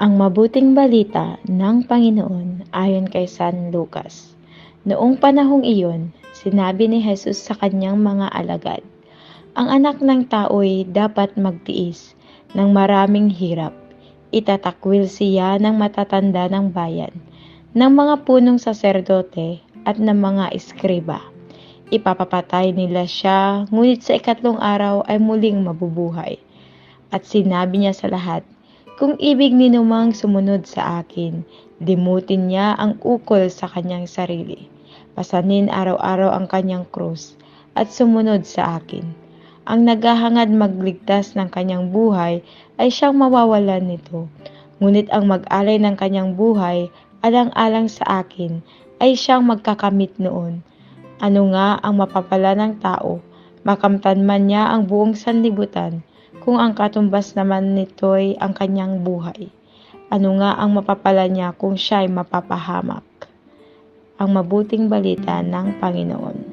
Ang mabuting balita ng Panginoon ayon kay San Lucas. Noong panahong iyon, sinabi ni Jesus sa kanyang mga alagad, ang anak ng tao'y dapat magtiis ng maraming hirap. Itatakwil siya ng matatanda ng bayan, ng mga punong saserdote at ng mga eskriba. Ipapapatay nila siya, ngunit sa ikatlong araw ay muling mabubuhay. At sinabi niya sa lahat, kung ibig ninumang sumunod sa akin, limutin niya ang ukol sa kanyang sarili. Pasanin araw-araw ang kanyang krus at sumunod sa akin. Ang naghahangad magligtas ng kanyang buhay ay siyang mawawalan nito. Ngunit ang mag-alay ng kanyang buhay alang-alang sa akin ay siyang magkakamit noon. Ano nga ang mapapala ng tao, makamtan man niya ang buong sanlibutan, kung ang katumbas naman nito'y ang kanyang buhay. Ano nga ang mapapala niya kung siya'y mapapahamak? Ang mabuting balita ng Panginoon.